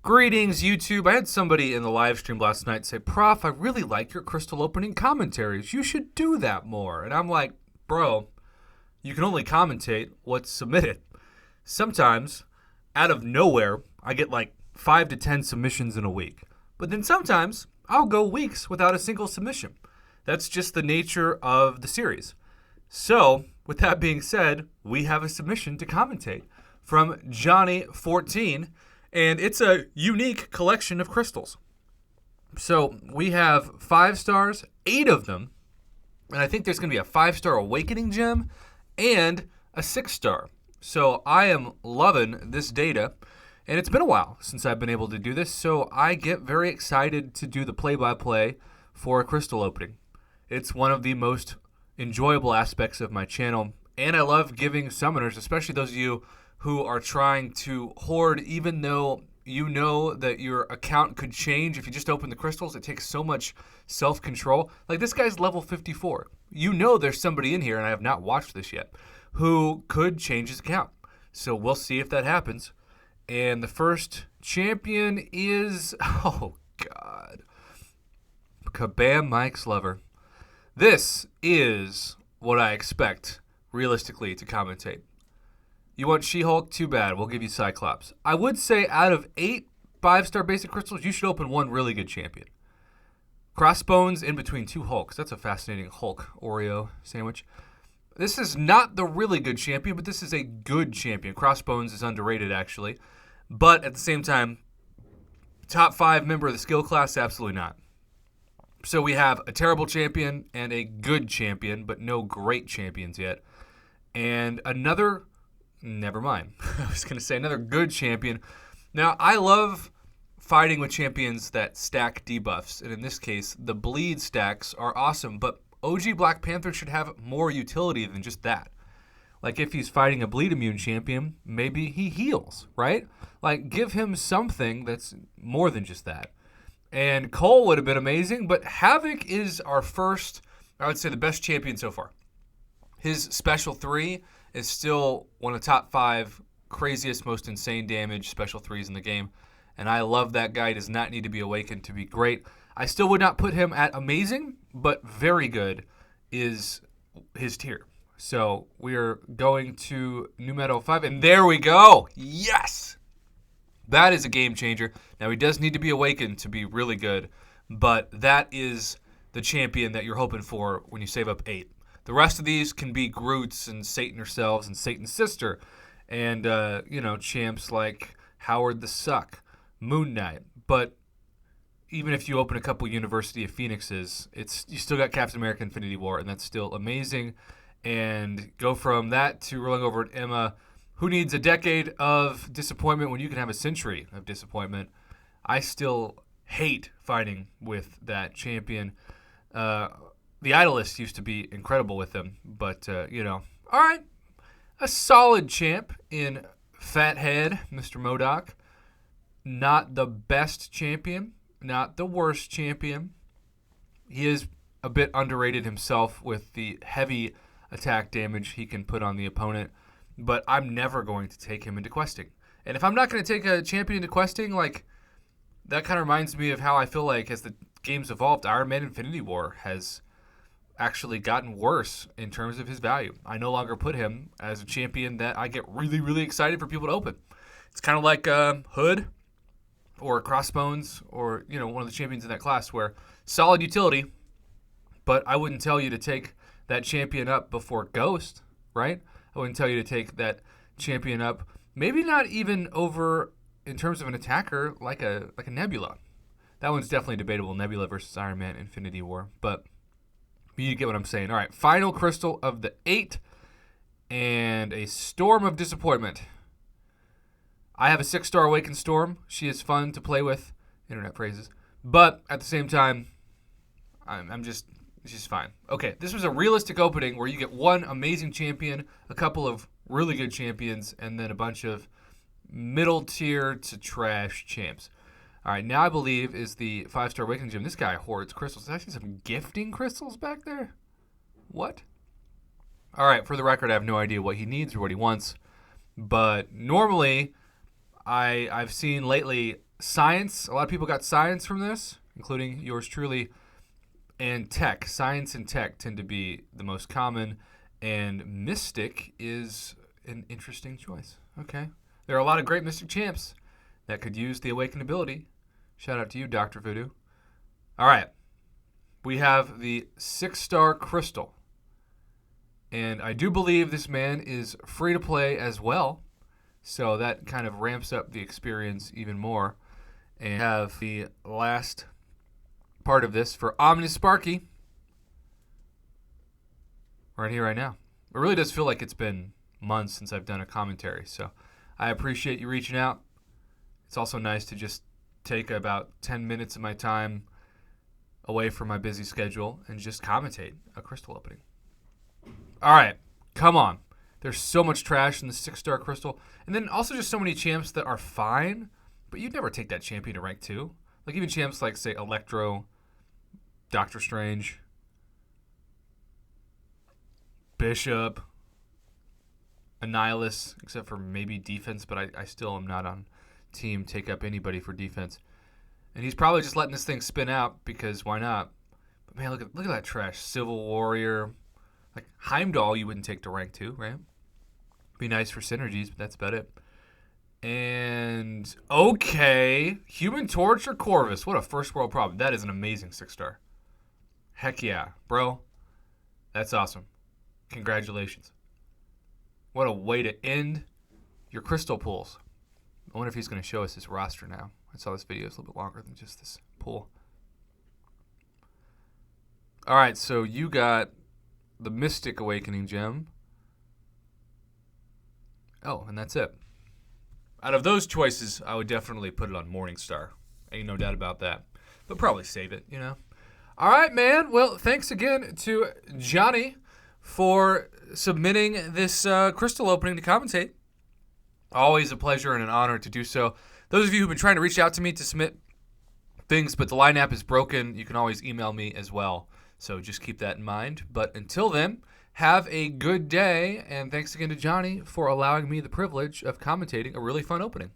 Greetings, YouTube. I had somebody in the live stream last night say, Prof, I really like your crystal opening commentaries. You should do that more. And I'm like, bro, you can only commentate what's submitted. Sometimes, out of nowhere, I get like 5 to 10 submissions in a week. But then sometimes, I'll go weeks without a single submission. That's just the nature of the series. So, with that being said, we have a submission to commentate from Jonny 14. And it's a unique collection of crystals. So we have 5 stars, 8 of them. And I think there's going to be a 5-star awakening gem and a 6-star. So I am loving this data. And it's been a while since I've been able to do this. So I get very excited to do the play-by-play for a crystal opening. It's one of the most enjoyable aspects of my channel. And I love giving summoners, especially those of you who are trying to hoard, even though you know that your account could change if you just open the crystals. It takes so much self-control. Like, this guy's level 54. You know there's somebody in here, and I have not watched this yet, who could change his account. So we'll see if that happens. And the first champion is, oh God, Kabam Mike's Lover. This is what I expect, realistically, to commentate. You want She-Hulk? Too bad. We'll give you Cyclops. I would say out of 8 5-star basic crystals, you should open one really good champion. Crossbones in between 2 Hulks. That's a fascinating Hulk Oreo sandwich. This is not the really good champion, but this is a good champion. Crossbones is underrated, actually. But at the same time, top 5 member of the skill class? Absolutely not. So we have a terrible champion and a good champion, but no great champions yet. And another... Never mind. I was going to say another good champion. Now, I love fighting with champions that stack debuffs. And in this case, the bleed stacks are awesome. But OG Black Panther should have more utility than just that. Like, if he's fighting a bleed immune champion, maybe he heals, right? Like, give him something that's more than just that. And Cole would have been amazing. But Havoc is our first, I would say, the best champion so far. His special 3 is still one of the top 5 craziest, most insane damage special 3s in the game. And I love that guy. He does not need to be awakened to be great. I still would not put him at amazing, but very good is his tier. So we are going to New Metal 5, and there we go. Yes! That is a game changer. Now, he does need to be awakened to be really good, but that is the champion that you're hoping for when you save up 8. The rest of these can be Groots and Satan herself and Satan's sister and, champs like Howard the Suck, Moon Knight. But even if you open a couple University of Phoenixes, you still got Captain America Infinity War, and that's still amazing. And go from that to rolling over at Emma. Who needs a decade of disappointment when you can have a century of disappointment? I still hate fighting with that champion. The Idolist used to be incredible with him, but, all right. A solid champ in Fathead, Mr. MODOK. Not the best champion, not the worst champion. He is a bit underrated himself with the heavy attack damage he can put on the opponent, but I'm never going to take him into questing. And if I'm not going to take a champion into questing, like, that kind of reminds me of how I feel like as the game's evolved, Iron Man Infinity War has actually gotten worse in terms of his value. I no longer put him as a champion that I get really, really excited for people to open. It's kind of like Hood or Crossbones or, one of the champions in that class where solid utility, but I wouldn't tell you to take that champion up before Ghost, right? I wouldn't tell you to take that champion up, maybe not even over in terms of an attacker like a Nebula. That one's definitely debatable, Nebula versus Iron Man Infinity War, but you get what I'm saying. All right, final crystal of the 8 and a Storm of Disappointment. I have a 6-star Awakened Storm. She is fun to play with, internet phrases, but at the same time, she's fine. Okay, this was a realistic opening where you get one amazing champion, a couple of really good champions, and then a bunch of middle tier to trash champs. All right, now I believe is the 5-star Awakening Gem. This guy hoards crystals. There's actually some gifting crystals back there. What? All right, for the record, I have no idea what he needs or what he wants. But normally, I've seen lately science. A lot of people got science from this, including yours truly. And tech. Science and tech tend to be the most common. And mystic is an interesting choice. Okay. There are a lot of great mystic champs that could use the awakened ability. Shout out to you, Dr. Voodoo. All right. We have the 6-star crystal. And I do believe this man is free to play as well. So that kind of ramps up the experience even more. And have the last part of this for Omni Sparky. Right here, right now. It really does feel like it's been months since I've done a commentary. So I appreciate you reaching out. It's also nice to just take about 10 minutes of my time away from my busy schedule and just commentate a crystal opening. All right, come on. There's so much trash in the 6-star crystal. And then also just so many champs that are fine, but you'd never take that champion to rank 2. Like even champs like, say, Electro, Doctor Strange, Bishop, Annihilus, except for maybe defense, but I still am not on team take up anybody for defense. And he's probably just letting this thing spin out because why not? But man, look at that trash. Civil Warrior. Like Heimdall you wouldn't take to rank 2, right? Be nice for synergies, but that's about it. And okay, Human Torch or Corvus. What a first world problem. That is an amazing 6-star. Heck yeah, bro. That's awesome. Congratulations. What a way to end your crystal pulls. I wonder if he's going to show us his roster now. I saw this video is a little bit longer than just this pull. All right, so you got the Mystic Awakening Gem. Oh, and that's it. Out of those choices, I would definitely put it on Morningstar. Ain't no doubt about that. But probably save it, you know. All right, man. Well, thanks again to Jonny for submitting this crystal opening to commentate. Always a pleasure and an honor to do so. Those of you who've been trying to reach out to me to submit things, but the line app is broken, you can always email me as well. So just keep that in mind. But until then, have a good day. And thanks again to Jonny for allowing me the privilege of commentating a really fun opening.